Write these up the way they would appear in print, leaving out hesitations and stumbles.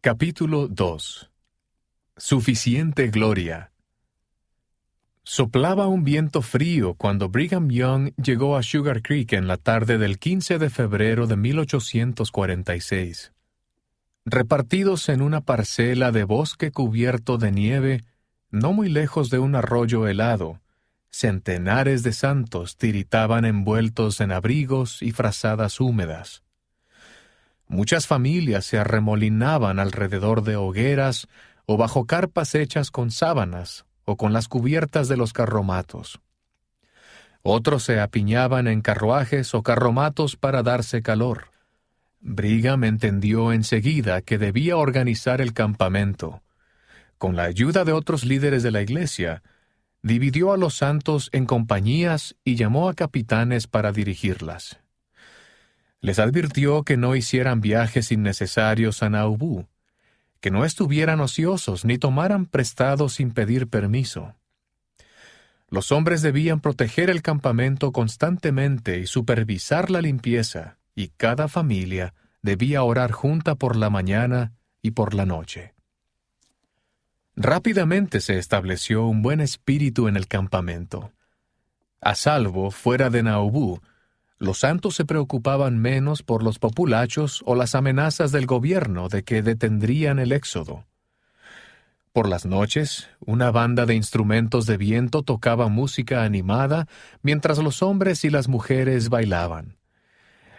Capítulo 2. Suficiente gloria. Soplaba un viento frío cuando Brigham Young llegó a Sugar Creek en la tarde del 15 de febrero de 1846. Repartidos en una parcela de bosque cubierto de nieve, no muy lejos de un arroyo helado, centenares de santos tiritaban envueltos en abrigos y frazadas húmedas. Muchas familias se arremolinaban alrededor de hogueras o bajo carpas hechas con sábanas o con las cubiertas de los carromatos. Otros se apiñaban en carruajes o carromatos para darse calor. Brigham entendió enseguida que debía organizar el campamento. Con la ayuda de otros líderes de la iglesia, dividió a los santos en compañías y llamó a capitanes para dirigirlas. Les advirtió que no hicieran viajes innecesarios a Nauvoo, que no estuvieran ociosos ni tomaran prestado sin pedir permiso. Los hombres debían proteger el campamento constantemente y supervisar la limpieza, y cada familia debía orar junta por la mañana y por la noche. Rápidamente se estableció un buen espíritu en el campamento. A salvo fuera de Nauvoo, los santos se preocupaban menos por los populachos o las amenazas del gobierno de que detendrían el éxodo. Por las noches, una banda de instrumentos de viento tocaba música animada mientras los hombres y las mujeres bailaban.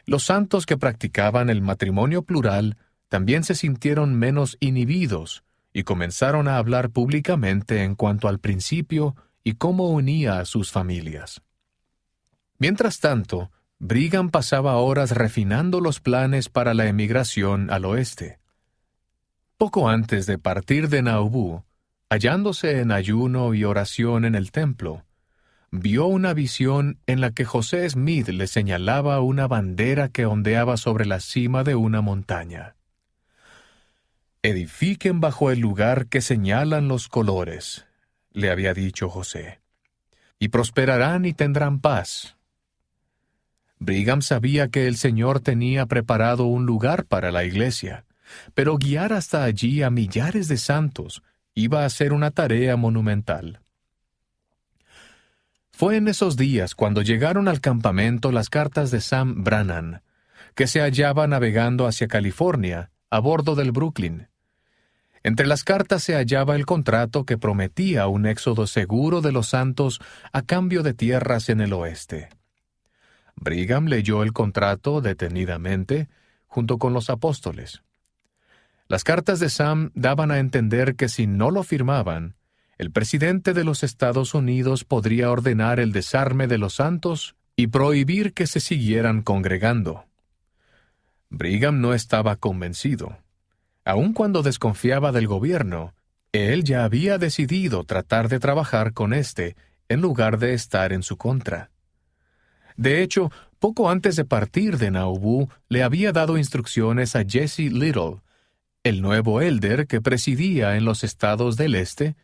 Los santos que practicaban el matrimonio plural también se sintieron menos inhibidos y comenzaron a hablar públicamente en cuanto al principio y cómo unía a sus familias. Mientras tanto, Brigham pasaba horas refinando los planes para la emigración al oeste. Poco antes de partir de Nauvoo, hallándose en ayuno y oración en el templo, vio una visión en la que José Smith le señalaba una bandera que ondeaba sobre la cima de una montaña. «Edifiquen bajo el lugar que señalan los colores», le había dicho José, «y prosperarán y tendrán paz». Brigham sabía que el Señor tenía preparado un lugar para la iglesia, pero guiar hasta allí a millares de santos iba a ser una tarea monumental. Fue en esos días cuando llegaron al campamento las cartas de Sam Brannan, que se hallaba navegando hacia California, a bordo del Brooklyn. Entre las cartas se hallaba el contrato que prometía un éxodo seguro de los santos a cambio de tierras en el oeste. Brigham leyó el contrato detenidamente, junto con los apóstoles. Las cartas de Sam daban a entender que si no lo firmaban, el presidente de los Estados Unidos podría ordenar el desarme de los santos y prohibir que se siguieran congregando. Brigham no estaba convencido. Aun cuando desconfiaba del gobierno, él ya había decidido tratar de trabajar con éste en lugar de estar en su contra. De hecho, poco antes de partir de Nauvoo, le había dado instrucciones a Jesse Little, el nuevo élder que presidía en los estados del este,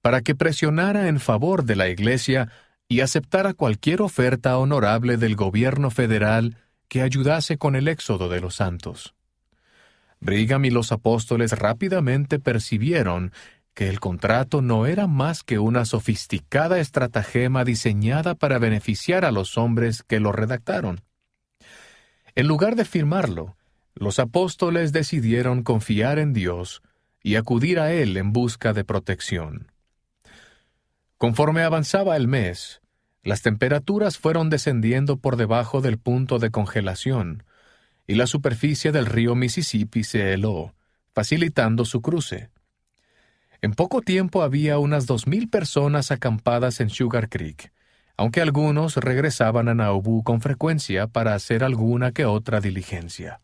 para que presionara en favor de la iglesia y aceptara cualquier oferta honorable del gobierno federal que ayudase con el éxodo de los santos. Brigham y los apóstoles rápidamente percibieron que el contrato no era más que una sofisticada estratagema diseñada para beneficiar a los hombres que lo redactaron. En lugar de firmarlo, los apóstoles decidieron confiar en Dios y acudir a Él en busca de protección. Conforme avanzaba el mes, las temperaturas fueron descendiendo por debajo del punto de congelación, y la superficie del río Mississippi se heló, facilitando su cruce. En poco tiempo había unas 2,000 personas acampadas en Sugar Creek, aunque algunos regresaban a Nauvoo con frecuencia para hacer alguna que otra diligencia.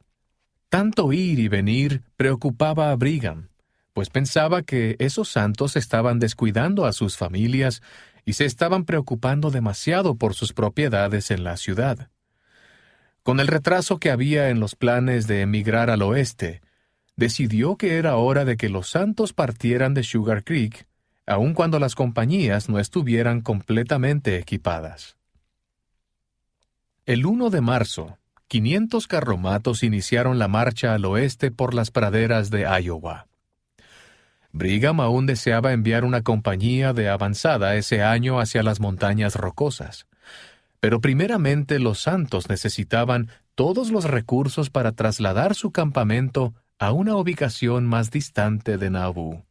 Tanto ir y venir preocupaba a Brigham, pues pensaba que esos santos estaban descuidando a sus familias y se estaban preocupando demasiado por sus propiedades en la ciudad. Con el retraso que había en los planes de emigrar al oeste, decidió que era hora de que los santos partieran de Sugar Creek, aun cuando las compañías no estuvieran completamente equipadas. El 1 de marzo, 500 carromatos iniciaron la marcha al oeste por las praderas de Iowa. Brigham aún deseaba enviar una compañía de avanzada ese año hacia las montañas rocosas. Pero primeramente los santos necesitaban todos los recursos para trasladar su campamento a una ubicación más distante de Nauvoo.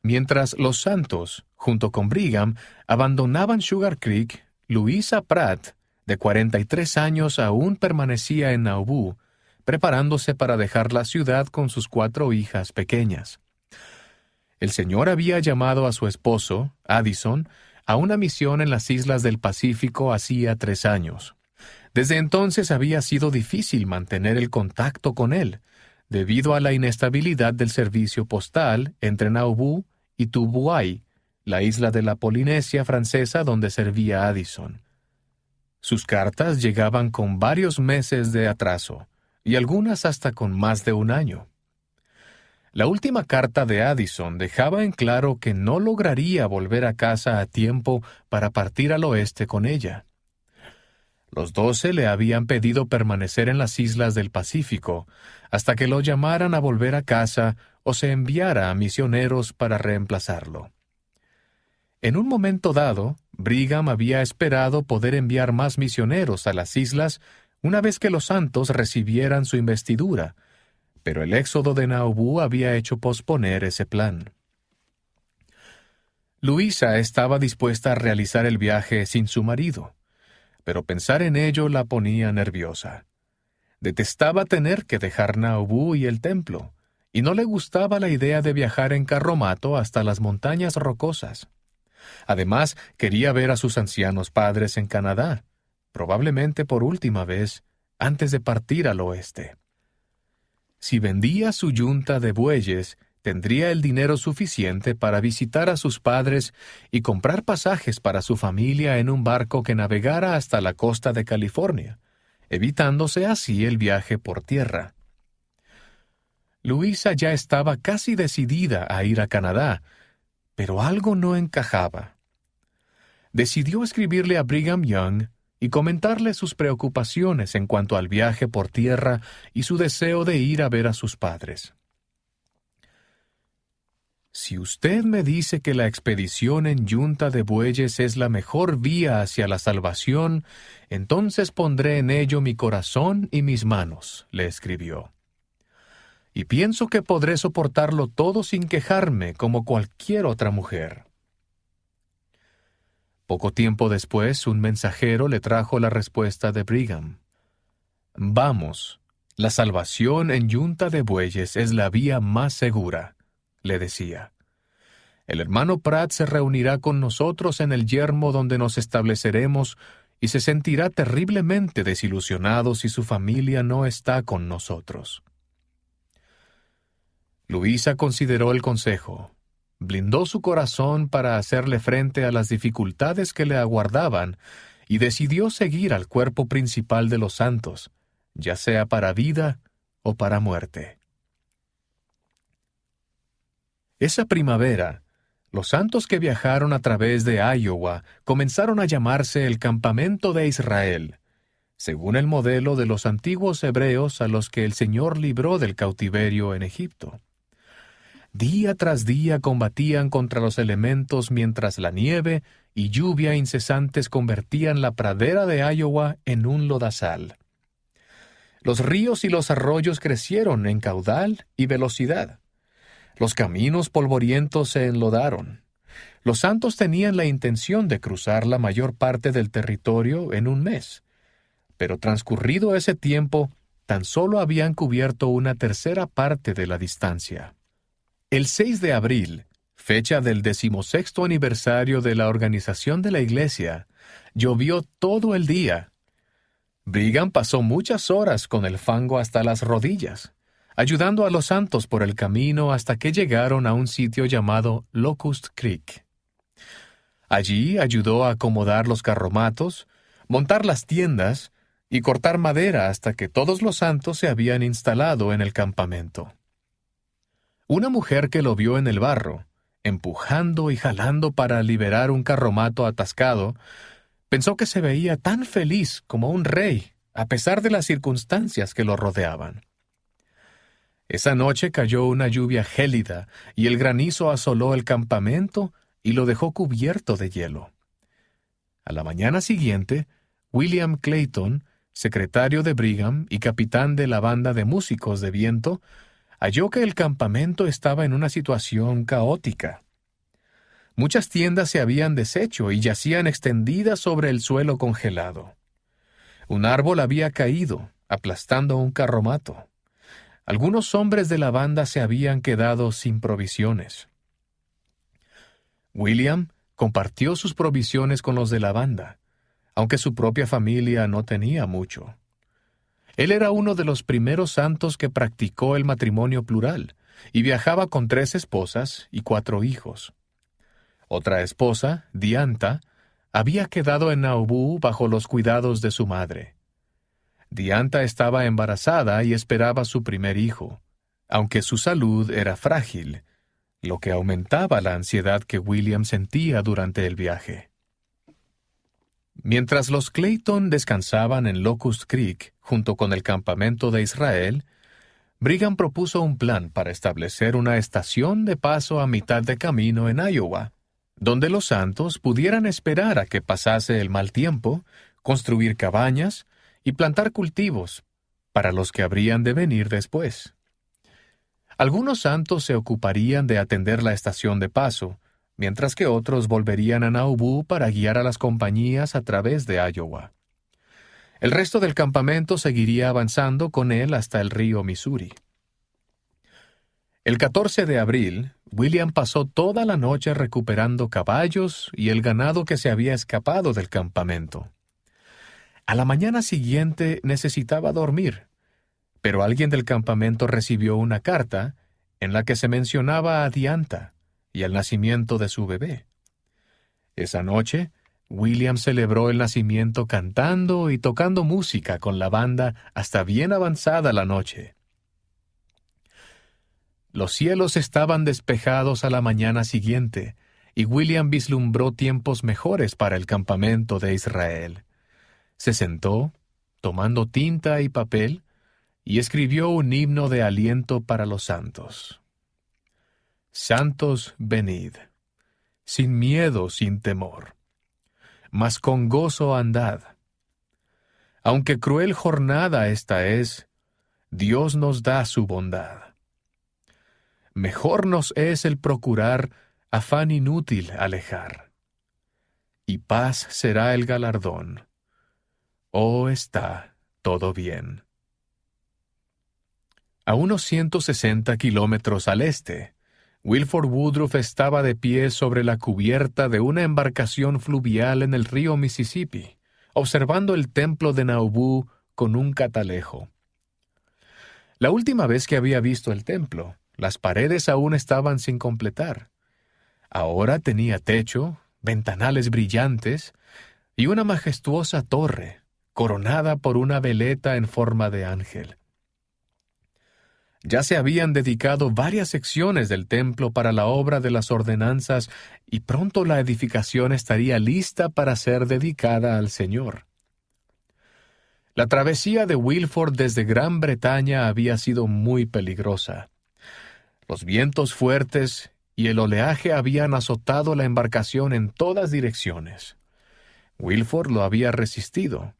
Mientras los santos, junto con Brigham, abandonaban Sugar Creek, Louisa Pratt, de 43 años, aún permanecía en Nauvoo, preparándose para dejar la ciudad con sus 4 hijas pequeñas. El Señor había llamado a su esposo, Addison, a una misión en las islas del Pacífico hacía 3 años. Desde entonces había sido difícil mantener el contacto con él, debido a la inestabilidad del servicio postal entre Nauvoo y Tubuai, la isla de la Polinesia francesa donde servía Addison. Sus cartas llegaban con varios meses de atraso, y algunas hasta con más de 1 año. La última carta de Addison dejaba en claro que no lograría volver a casa a tiempo para partir al oeste con ella. Los 12 le habían pedido permanecer en las islas del Pacífico hasta que lo llamaran a volver a casa o se enviara a misioneros para reemplazarlo. En un momento dado, Brigham había esperado poder enviar más misioneros a las islas una vez que los santos recibieran su investidura, pero el éxodo de Nauvoo había hecho posponer ese plan. Louisa estaba dispuesta a realizar el viaje sin su marido, pero pensar en ello la ponía nerviosa. Detestaba tener que dejar Nauvoo y el templo, y no le gustaba la idea de viajar en carromato hasta las montañas rocosas. Además, quería ver a sus ancianos padres en Canadá, probablemente por última vez, antes de partir al oeste. Si vendía su yunta de bueyes, tendría el dinero suficiente para visitar a sus padres y comprar pasajes para su familia en un barco que navegara hasta la costa de California, evitándose así el viaje por tierra. Louisa ya estaba casi decidida a ir a Canadá, pero algo no encajaba. Decidió escribirle a Brigham Young y comentarle sus preocupaciones en cuanto al viaje por tierra y su deseo de ir a ver a sus padres. Si usted me dice que la expedición en yunta de bueyes es la mejor vía hacia la salvación, entonces pondré en ello mi corazón y mis manos, le escribió. Y pienso que podré soportarlo todo sin quejarme como cualquier otra mujer. Poco tiempo después, un mensajero le trajo la respuesta de Brigham. «Vamos, la salvación en yunta de bueyes es la vía más segura», le decía. «El hermano Pratt se reunirá con nosotros en el yermo donde nos estableceremos y se sentirá terriblemente desilusionado si su familia no está con nosotros». Louisa consideró el consejo. Blindó su corazón para hacerle frente a las dificultades que le aguardaban y decidió seguir al cuerpo principal de los santos, ya sea para vida o para muerte. Esa primavera, los santos que viajaron a través de Iowa comenzaron a llamarse el Campamento de Israel, según el modelo de los antiguos hebreos a los que el Señor libró del cautiverio en Egipto. Día tras día combatían contra los elementos mientras la nieve y lluvia incesantes convertían la pradera de Iowa en un lodazal. Los ríos y los arroyos crecieron en caudal y velocidad. Los caminos polvorientos se enlodaron. Los santos tenían la intención de cruzar la mayor parte del territorio en un mes, pero transcurrido ese tiempo, tan solo habían cubierto una tercera parte de la distancia. El 6 de abril, fecha del 16º aniversario de la organización de la iglesia, llovió todo el día. Brigham pasó muchas horas con el fango hasta las rodillas, ayudando a los santos por el camino hasta que llegaron a un sitio llamado Locust Creek. Allí ayudó a acomodar los carromatos, montar las tiendas y cortar madera hasta que todos los santos se habían instalado en el campamento. Una mujer que lo vio en el barro, empujando y jalando para liberar un carromato atascado, pensó que se veía tan feliz como un rey a pesar de las circunstancias que lo rodeaban. Esa noche cayó una lluvia gélida y el granizo asoló el campamento y lo dejó cubierto de hielo. A la mañana siguiente, William Clayton, secretario de Brigham y capitán de la banda de músicos de viento, halló que el campamento estaba en una situación caótica. Muchas tiendas se habían deshecho y yacían extendidas sobre el suelo congelado. Un árbol había caído, aplastando un carromato. Algunos hombres de la banda se habían quedado sin provisiones. William compartió sus provisiones con los de la banda, aunque su propia familia no tenía mucho. Él era uno de los primeros santos que practicó el matrimonio plural y viajaba con 3 esposas y 4 hijos. Otra esposa, Dianta, había quedado en Nauvoo bajo los cuidados de su madre. Dianta estaba embarazada y esperaba su primer hijo, aunque su salud era frágil, lo que aumentaba la ansiedad que William sentía durante el viaje. Mientras los Clayton descansaban en Locust Creek, junto con el campamento de Israel, Brigham propuso un plan para establecer una estación de paso a mitad de camino en Iowa, donde los santos pudieran esperar a que pasase el mal tiempo, construir cabañas y plantar cultivos para los que habrían de venir después. Algunos santos se ocuparían de atender la estación de paso, mientras que otros volverían a Nauvoo para guiar a las compañías a través de Iowa. El resto del campamento seguiría avanzando con él hasta el río Missouri. El 14 de abril, William pasó toda la noche recuperando caballos y el ganado que se había escapado del campamento. A la mañana siguiente necesitaba dormir, pero alguien del campamento recibió una carta en la que se mencionaba a Dianta y el nacimiento de su bebé. Esa noche, William celebró el nacimiento cantando y tocando música con la banda hasta bien avanzada la noche. Los cielos estaban despejados a la mañana siguiente, y William vislumbró tiempos mejores para el campamento de Israel. Se sentó, tomando tinta y papel, y escribió un himno de aliento para los santos. Santos, venid, sin miedo, sin temor, mas con gozo andad. Aunque cruel jornada esta es, Dios nos da su bondad. Mejor nos es el procurar, afán inútil alejar. Y paz será el galardón. Oh, está todo bien. A unos 160 kilómetros al este, Wilford Woodruff estaba de pie sobre la cubierta de una embarcación fluvial en el río Mississippi, observando el templo de Nauvoo con un catalejo. La última vez que había visto el templo, las paredes aún estaban sin completar. Ahora tenía techo, ventanales brillantes y una majestuosa torre, coronada por una veleta en forma de ángel. Ya se habían dedicado varias secciones del templo para la obra de las ordenanzas y pronto la edificación estaría lista para ser dedicada al Señor. La travesía de Wilford desde Gran Bretaña había sido muy peligrosa. Los vientos fuertes y el oleaje habían azotado la embarcación en todas direcciones. Wilford lo había resistido,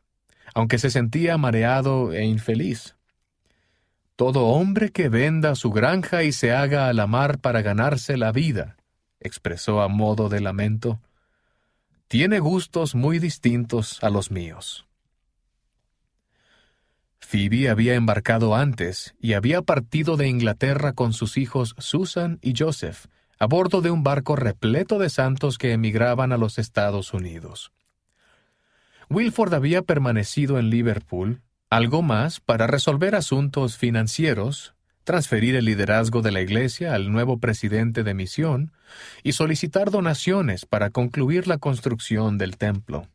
aunque se sentía mareado e infeliz. Todo hombre que venda su granja y se haga a la mar para ganarse la vida, expresó a modo de lamento, tiene gustos muy distintos a los míos. Phoebe había embarcado antes y había partido de Inglaterra con sus hijos Susan y Joseph, a bordo de un barco repleto de santos que emigraban a los Estados Unidos. Wilford había permanecido en Liverpool algo más para resolver asuntos financieros, transferir el liderazgo de la iglesia al nuevo presidente de misión y solicitar donaciones para concluir la construcción del templo.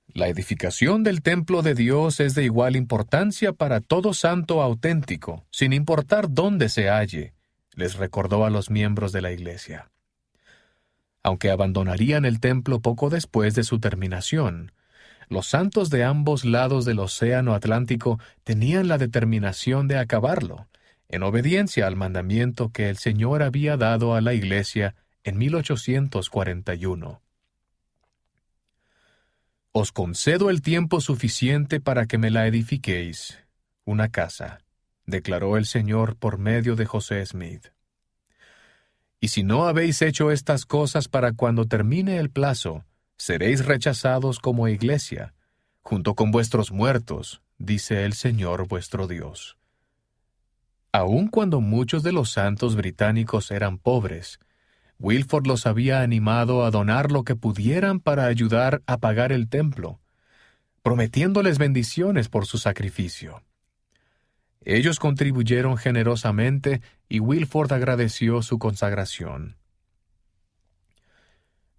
La edificación del templo de Dios es de igual importancia para todo santo auténtico, sin importar dónde se halle, les recordó a los miembros de la iglesia. Aunque abandonarían el templo poco después de su terminación, los santos de ambos lados del Océano Atlántico tenían la determinación de acabarlo, en obediencia al mandamiento que el Señor había dado a la Iglesia en 1841. Os concedo el tiempo suficiente para que me la edifiquéis, una casa, declaró el Señor por medio de José Smith. Y si no habéis hecho estas cosas para cuando termine el plazo, seréis rechazados como iglesia, junto con vuestros muertos, dice el Señor vuestro Dios. Aun cuando muchos de los santos británicos eran pobres, Wilford los había animado a donar lo que pudieran para ayudar a pagar el templo, prometiéndoles bendiciones por su sacrificio. Ellos contribuyeron generosamente y Wilford agradeció su consagración.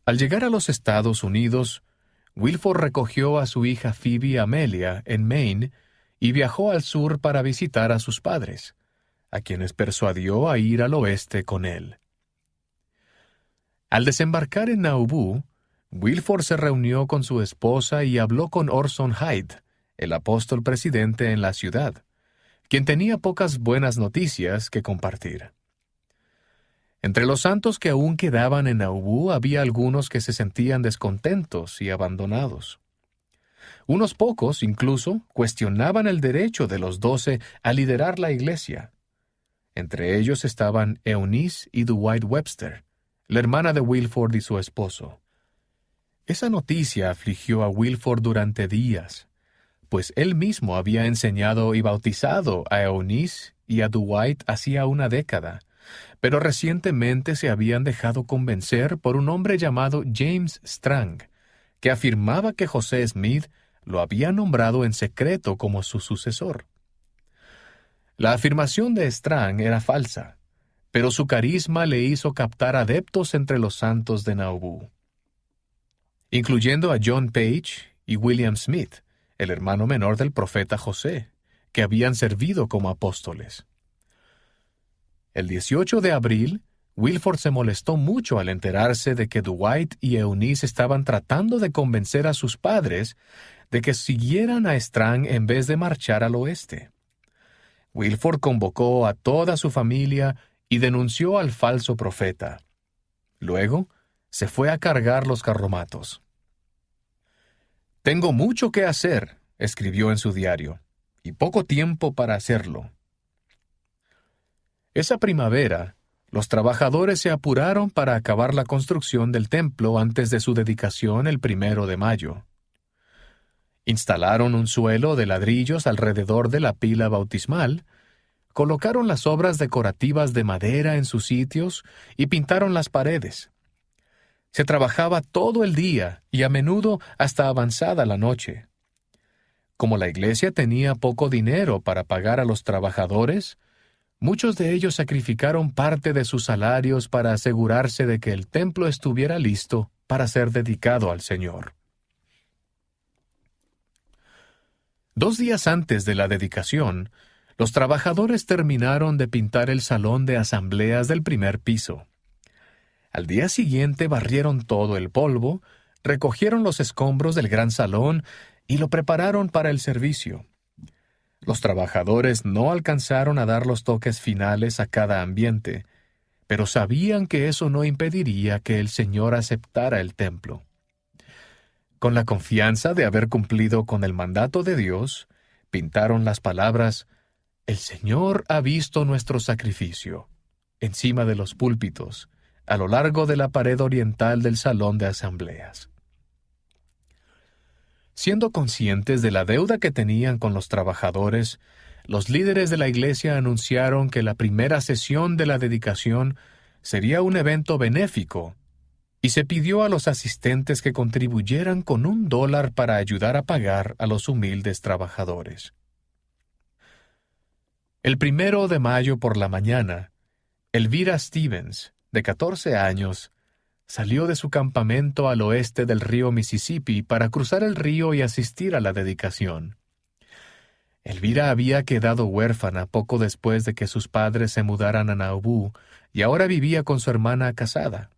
Al llegar a los Estados Unidos, Wilford recogió a su hija Phoebe Amelia en Maine y viajó al sur para visitar a sus padres, a quienes persuadió a ir al oeste con él. Al desembarcar en Nauvoo, Wilford se reunió con su esposa y habló con Orson Hyde, el apóstol presidente en la ciudad, quien tenía pocas buenas noticias que compartir. Entre los santos que aún quedaban en Nauvoo había algunos que se sentían descontentos y abandonados. Unos pocos, incluso, cuestionaban el derecho de los 12 a liderar la iglesia. Entre ellos estaban Eunice y Dwight Webster, la hermana de Wilford y su esposo. Esa noticia afligió a Wilford durante días, pues él mismo había enseñado y bautizado a Eunice y a Dwight hacía una década, pero recientemente se habían dejado convencer por un hombre llamado James Strang, que afirmaba que José Smith lo había nombrado en secreto como su sucesor. La afirmación de Strang era falsa, pero su carisma le hizo captar adeptos entre los santos de Nauvoo, incluyendo a John Page y William Smith, el hermano menor del profeta José, que habían servido como apóstoles. El 18 de abril, Wilford se molestó mucho al enterarse de que Dwight y Eunice estaban tratando de convencer a sus padres de que siguieran a Strang en vez de marchar al oeste. Wilford convocó a toda su familia y denunció al falso profeta. Luego, se fue a cargar los carromatos. «Tengo mucho que hacer», escribió en su diario, «y poco tiempo para hacerlo». Esa primavera, los trabajadores se apuraron para acabar la construcción del templo antes de su dedicación el 1 de mayo. Instalaron un suelo de ladrillos alrededor de la pila bautismal, colocaron las obras decorativas de madera en sus sitios y pintaron las paredes. Se trabajaba todo el día y a menudo hasta avanzada la noche. Como la iglesia tenía poco dinero para pagar a los trabajadores, muchos de ellos sacrificaron parte de sus salarios para asegurarse de que el templo estuviera listo para ser dedicado al Señor. 2 días antes de la dedicación, los trabajadores terminaron de pintar el salón de asambleas del primer piso. Al día siguiente barrieron todo el polvo, recogieron los escombros del gran salón y lo prepararon para el servicio. Los trabajadores no alcanzaron a dar los toques finales a cada ambiente, pero sabían que eso no impediría que el Señor aceptara el templo. Con la confianza de haber cumplido con el mandato de Dios, pintaron las palabras «El Señor ha visto nuestro sacrificio» encima de los púlpitos, a lo largo de la pared oriental del salón de asambleas. Siendo conscientes de la deuda que tenían con los trabajadores, los líderes de la iglesia anunciaron que la primera sesión de la dedicación sería un evento benéfico, y se pidió a los asistentes que contribuyeran con $1 para ayudar a pagar a los humildes trabajadores. El 1 de mayo por la mañana, Elvira Stevens, de 14 años, salió de su campamento al oeste del río Mississippi para cruzar el río y asistir a la dedicación. Elvira había quedado huérfana poco después de que sus padres se mudaran a Nauvoo y ahora vivía con su hermana casada.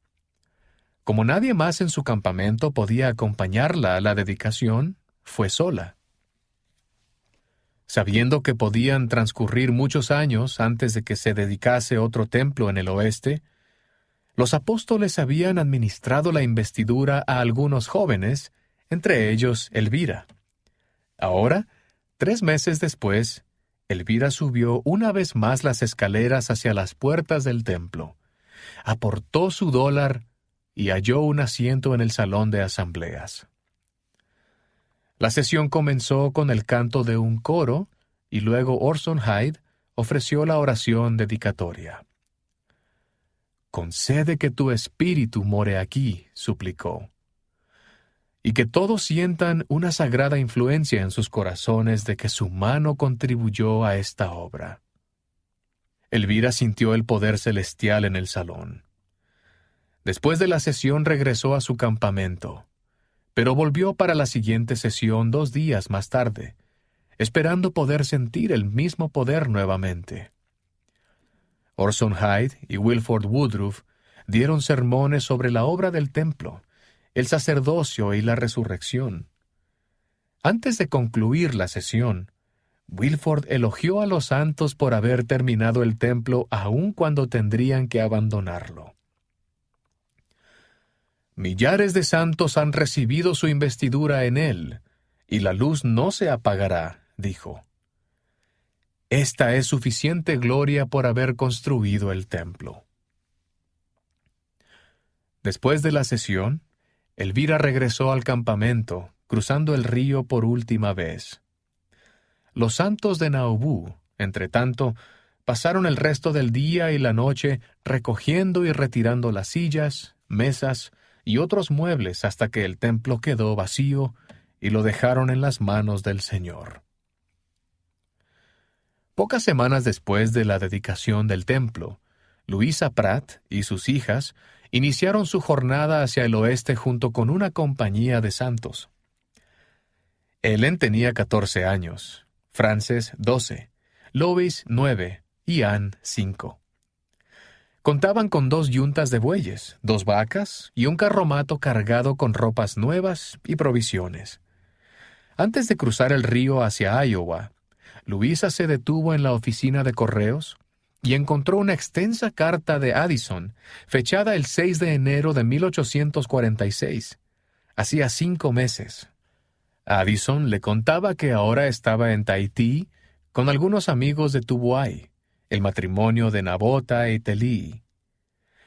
Como nadie más en su campamento podía acompañarla a la dedicación, fue sola. Sabiendo que podían transcurrir muchos años antes de que se dedicase otro templo en el oeste, los apóstoles habían administrado la investidura a algunos jóvenes, entre ellos Elvira. Ahora, 3 meses después, Elvira subió una vez más las escaleras hacia las puertas del templo, aportó su $1 y halló un asiento en el salón de asambleas. La sesión comenzó con el canto de un coro y luego Orson Hyde ofreció la oración dedicatoria. «Concede que tu espíritu more aquí», suplicó, «y que todos sientan una sagrada influencia en sus corazones de que su mano contribuyó a esta obra». Elvira sintió el poder celestial en el salón. Después de la sesión regresó a su campamento, pero volvió para la siguiente sesión 2 días más tarde, esperando poder sentir el mismo poder nuevamente. Orson Hyde y Wilford Woodruff dieron sermones sobre la obra del templo, el sacerdocio y la resurrección. Antes de concluir la sesión, Wilford elogió a los santos por haber terminado el templo aun cuando tendrían que abandonarlo. «Millares de santos han recibido su investidura en él, y la luz no se apagará», dijo. «Esta es suficiente gloria por haber construido el templo». Después de la sesión, Elvira regresó al campamento, cruzando el río por última vez. Los santos de Nauvoo, entretanto, pasaron el resto del día y la noche recogiendo y retirando las sillas, mesas y otros muebles hasta que el templo quedó vacío y lo dejaron en las manos del Señor. Pocas semanas después de la dedicación del templo, Louisa Pratt y sus hijas iniciaron su jornada hacia el oeste junto con una compañía de santos. Ellen tenía 14 años, Frances 12, Lois 9 y Anne 5. Contaban con 2 yuntas de bueyes, 2 vacas y un carromato cargado con ropas nuevas y provisiones. Antes de cruzar el río hacia Iowa, Louisa se detuvo en la oficina de correos y encontró una extensa carta de Addison, fechada el 6 de enero de 1846, hacía 5 meses. Addison le contaba que ahora estaba en Tahití con algunos amigos de Tubuai, el matrimonio de Nabota y Telí.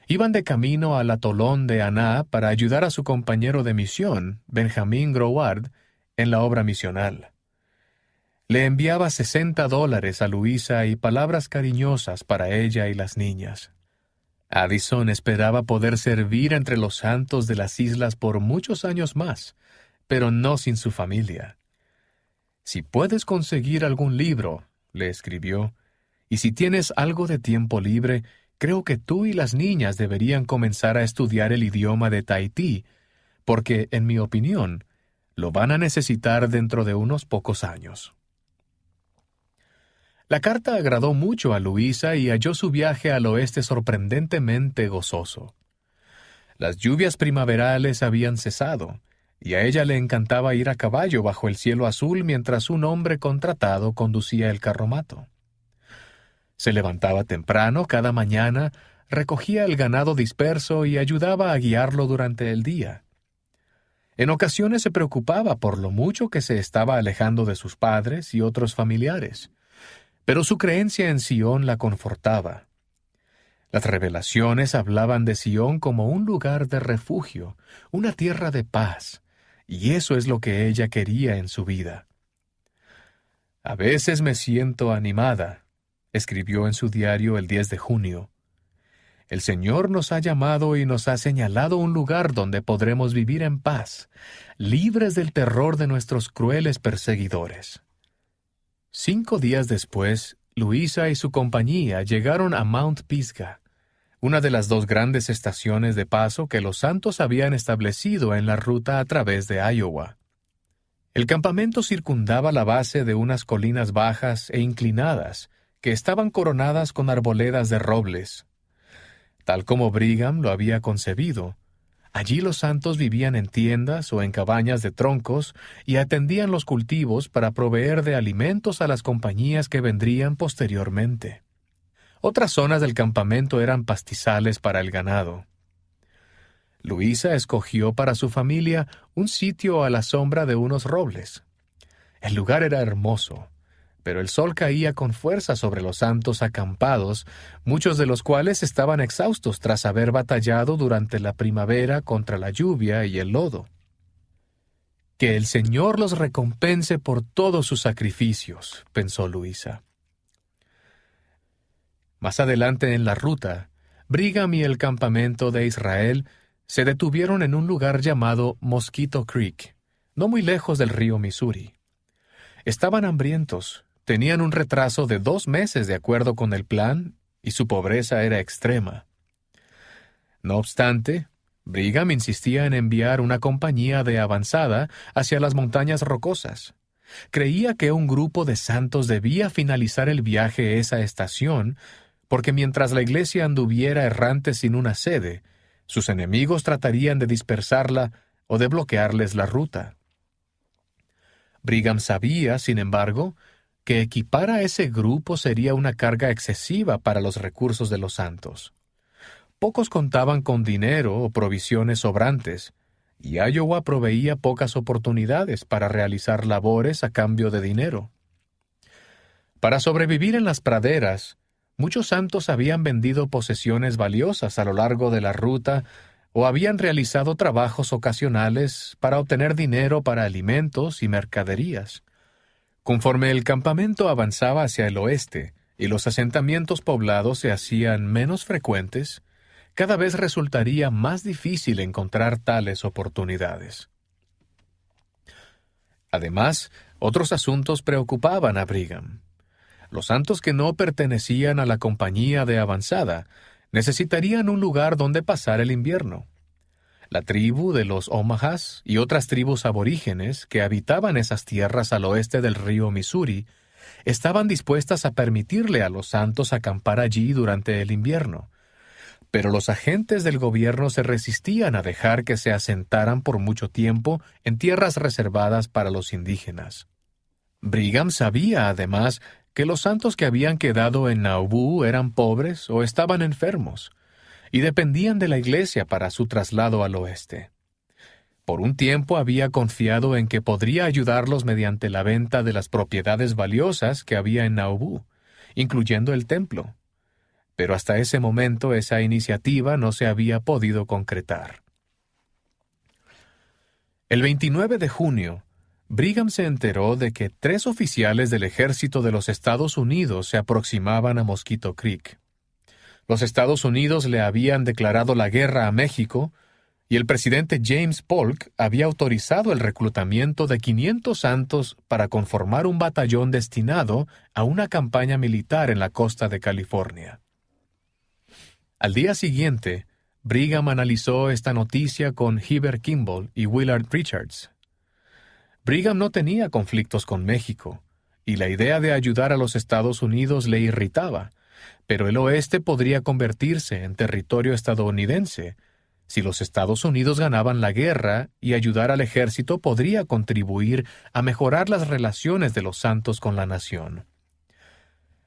Iban de camino al atolón de Aná para ayudar a su compañero de misión, Benjamin Groward, en la obra misional. Le enviaba $60 a Louisa y palabras cariñosas para ella y las niñas. Addison esperaba poder servir entre los santos de las islas por muchos años más, pero no sin su familia. «Si puedes conseguir algún libro», le escribió, «y si tienes algo de tiempo libre, creo que tú y las niñas deberían comenzar a estudiar el idioma de Tahití, porque, en mi opinión, lo van a necesitar dentro de unos pocos años». La carta agradó mucho a Louisa y halló su viaje al oeste sorprendentemente gozoso. Las lluvias primaverales habían cesado, y a ella le encantaba ir a caballo bajo el cielo azul mientras un hombre contratado conducía el carromato. Se levantaba temprano cada mañana, recogía el ganado disperso y ayudaba a guiarlo durante el día. En ocasiones se preocupaba por lo mucho que se estaba alejando de sus padres y otros familiares, pero su creencia en Sion la confortaba. Las revelaciones hablaban de Sion como un lugar de refugio, una tierra de paz, y eso es lo que ella quería en su vida. «A veces me siento animada», escribió en su diario el 10 de junio. «El Señor nos ha llamado y nos ha señalado un lugar donde podremos vivir en paz, libres del terror de nuestros crueles perseguidores». 5 días después, Louisa y su compañía llegaron a Mount Pisgah, una de las 2 grandes estaciones de paso que los santos habían establecido en la ruta a través de Iowa. El campamento circundaba la base de unas colinas bajas e inclinadas que estaban coronadas con arboledas de robles. Tal como Brigham lo había concebido, Allí los santos vivían en tiendas o en cabañas de troncos y atendían los cultivos para proveer de alimentos a las compañías que vendrían posteriormente. Otras zonas del campamento eran pastizales para el ganado. Luisa escogió para su familia un sitio a la sombra de unos robles. El lugar era hermoso, pero el sol caía con fuerza sobre los santos acampados, muchos de los cuales estaban exhaustos tras haber batallado durante la primavera contra la lluvia y el lodo. «Que el Señor los recompense por todos sus sacrificios», pensó Luisa. Más adelante en la ruta, Brigham y el campamento de Israel se detuvieron en un lugar llamado Mosquito Creek, no muy lejos del río Missouri. Estaban hambrientos, tenían un retraso de 2 meses de acuerdo con el plan, y su pobreza era extrema. No obstante, Brigham insistía en enviar una compañía de avanzada hacia las montañas rocosas. Creía que un grupo de santos debía finalizar el viaje a esa estación, porque mientras la iglesia anduviera errante sin una sede, sus enemigos tratarían de dispersarla o de bloquearles la ruta. Brigham sabía, sin embargo, que equipar a ese grupo sería una carga excesiva para los recursos de los santos. Pocos contaban con dinero o provisiones sobrantes, y Iowa proveía pocas oportunidades para realizar labores a cambio de dinero. Para sobrevivir en las praderas, muchos santos habían vendido posesiones valiosas a lo largo de la ruta o habían realizado trabajos ocasionales para obtener dinero para alimentos y mercaderías. Conforme el campamento avanzaba hacia el oeste y los asentamientos poblados se hacían menos frecuentes, cada vez resultaría más difícil encontrar tales oportunidades. Además, otros asuntos preocupaban a Brigham. Los santos que no pertenecían a la compañía de avanzada necesitarían un lugar donde pasar el invierno. La tribu de los Omahas y otras tribus aborígenes que habitaban esas tierras al oeste del río Missouri estaban dispuestas a permitirle a los santos acampar allí durante el invierno, pero los agentes del gobierno se resistían a dejar que se asentaran por mucho tiempo en tierras reservadas para los indígenas. Brigham sabía, además, que los santos que habían quedado en Nauvoo eran pobres o estaban enfermos, y dependían de la iglesia para su traslado al oeste. Por un tiempo había confiado en que podría ayudarlos mediante la venta de las propiedades valiosas que había en Nauvoo, incluyendo el templo. Pero hasta ese momento esa iniciativa no se había podido concretar. El 29 de junio, Brigham se enteró de que 3 oficiales del ejército de los Estados Unidos se aproximaban a Mosquito Creek. Los Estados Unidos le habían declarado la guerra a México y el presidente James Polk había autorizado el reclutamiento de 500 santos para conformar un batallón destinado a una campaña militar en la costa de California. Al día siguiente, Brigham analizó esta noticia con Heber Kimball y Willard Richards. Brigham no tenía conflictos con México, y la idea de ayudar a los Estados Unidos le irritaba, pero el oeste podría convertirse en territorio estadounidense. Si los Estados Unidos ganaban la guerra, y ayudar al ejército podría contribuir a mejorar las relaciones de los santos con la nación.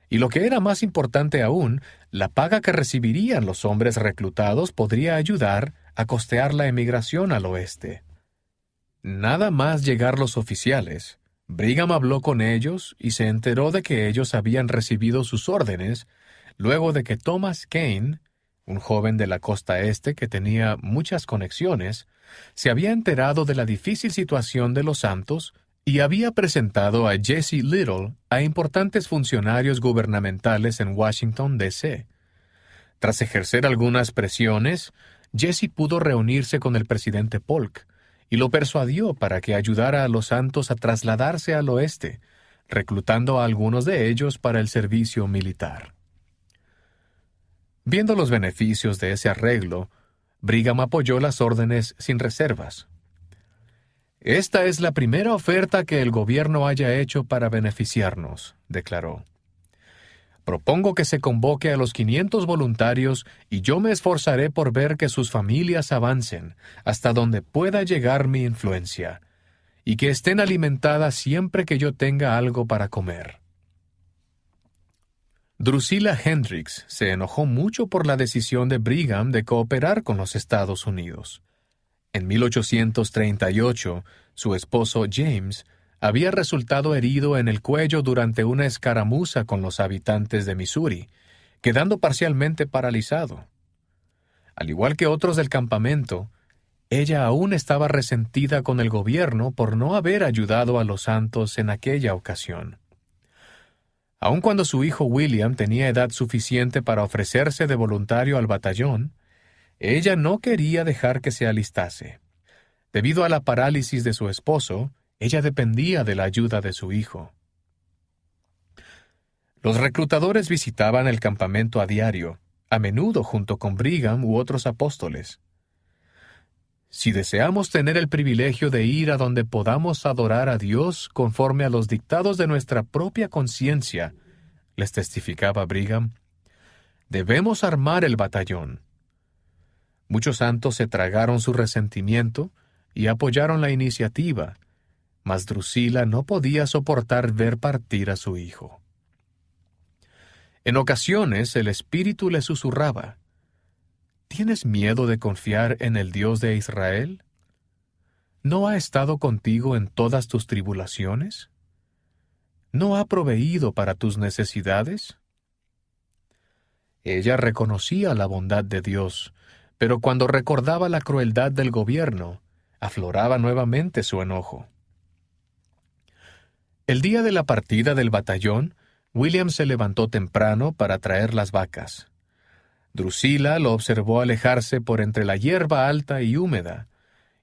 Y lo que era más importante aún, la paga que recibirían los hombres reclutados podría ayudar a costear la emigración al oeste. Nada más llegar los oficiales, Brigham habló con ellos y se enteró de que ellos habían recibido sus órdenes luego de que Thomas Kane, un joven de la costa este que tenía muchas conexiones, se había enterado de la difícil situación de los santos y había presentado a Jesse Little a importantes funcionarios gubernamentales en Washington, D.C. Tras ejercer algunas presiones, Jesse pudo reunirse con el presidente Polk y lo persuadió para que ayudara a los santos a trasladarse al oeste, reclutando a algunos de ellos para el servicio militar. Viendo los beneficios de ese arreglo, Brigham apoyó las órdenes sin reservas. «Esta es la primera oferta que el gobierno haya hecho para beneficiarnos», declaró. Propongo que se convoque a los 500 voluntarios y yo me esforzaré por ver que sus familias avancen hasta donde pueda llegar mi influencia, y que estén alimentadas siempre que yo tenga algo para comer. Drusilla Hendricks se enojó mucho por la decisión de Brigham de cooperar con los Estados Unidos. En 1838, su esposo James había resultado herido en el cuello durante una escaramuza con los habitantes de Missouri, quedando parcialmente paralizado. Al igual que otros del campamento, ella aún estaba resentida con el gobierno por no haber ayudado a los santos en aquella ocasión. Aun cuando su hijo William tenía edad suficiente para ofrecerse de voluntario al batallón, ella no quería dejar que se alistase. Debido a la parálisis de su esposo, ella dependía de la ayuda de su hijo. Los reclutadores visitaban el campamento a diario, a menudo junto con Brigham u otros apóstoles. Si deseamos tener el privilegio de ir a donde podamos adorar a Dios conforme a los dictados de nuestra propia conciencia, les testificaba Brigham, debemos armar el batallón. Muchos santos se tragaron su resentimiento y apoyaron la iniciativa, mas Drusilla no podía soportar ver partir a su hijo. En ocasiones el espíritu le susurraba, ¿tienes miedo de confiar en el Dios de Israel? ¿No ha estado contigo en todas tus tribulaciones? ¿No ha proveído para tus necesidades? Ella reconocía la bondad de Dios, pero cuando recordaba la crueldad del gobierno, afloraba nuevamente su enojo. El día de la partida del batallón, William se levantó temprano para traer las vacas. Drusilla lo observó alejarse por entre la hierba alta y húmeda,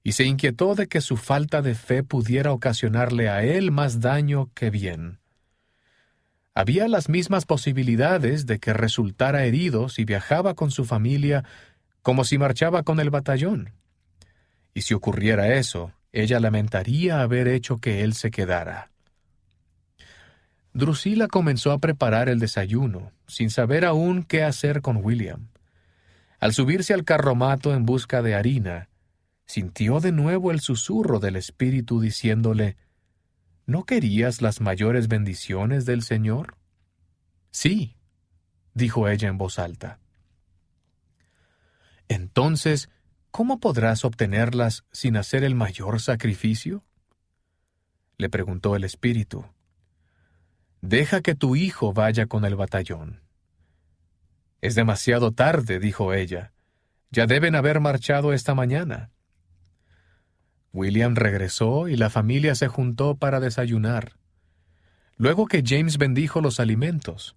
y se inquietó de que su falta de fe pudiera ocasionarle a él más daño que bien. Había las mismas posibilidades de que resultara herido si viajaba con su familia como si marchaba con el batallón. Y si ocurriera eso, ella lamentaría haber hecho que él se quedara. Drusilla comenzó a preparar el desayuno, sin saber aún qué hacer con William. Al subirse al carromato en busca de harina, sintió de nuevo el susurro del Espíritu diciéndole, ¿no querías las mayores bendiciones del Señor? Sí, dijo ella en voz alta. Entonces, ¿cómo podrás obtenerlas sin hacer el mayor sacrificio? Le preguntó el Espíritu. Deja que tu hijo vaya con el batallón. Es demasiado tarde, dijo ella. Ya deben haber marchado esta mañana. William regresó y la familia se juntó para desayunar. Luego que James bendijo los alimentos,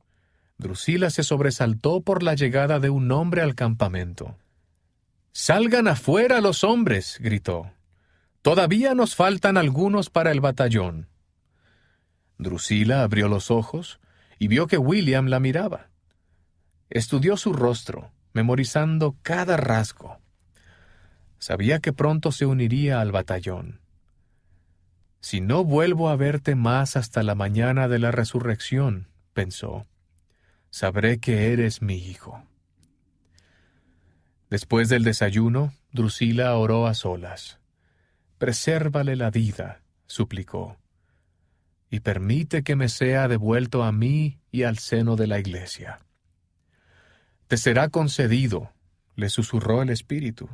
Drusilla se sobresaltó por la llegada de un hombre al campamento. «¡Salgan afuera los hombres!», gritó. «Todavía nos faltan algunos para el batallón». Drusilla abrió los ojos y vio que William la miraba. Estudió su rostro, memorizando cada rasgo. Sabía que pronto se uniría al batallón. «Si no vuelvo a verte más hasta la mañana de la resurrección», pensó, «sabré que eres mi hijo». Después del desayuno, Drusilla oró a solas. «Presérvale la vida», suplicó, «y permite que me sea devuelto a mí y al seno de la iglesia». «Te será concedido», le susurró el Espíritu,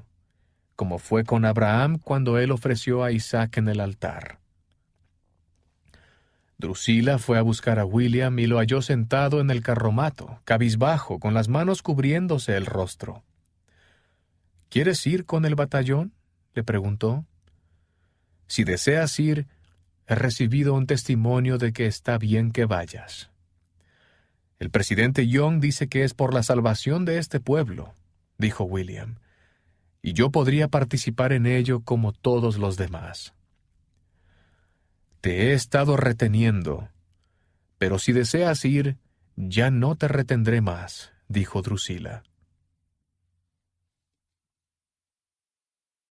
como fue con Abraham cuando él ofreció a Isaac en el altar. Drusilla fue a buscar a William y lo halló sentado en el carromato, cabizbajo, con las manos cubriéndose el rostro. «¿Quieres ir con el batallón?», le preguntó. «Si deseas ir, he recibido un testimonio de que está bien que vayas. El presidente Young dice que es por la salvación de este pueblo», dijo William, «y yo podría participar en ello como todos los demás». «Te he estado reteniendo, pero si deseas ir, ya no te retendré más», dijo Drusilla.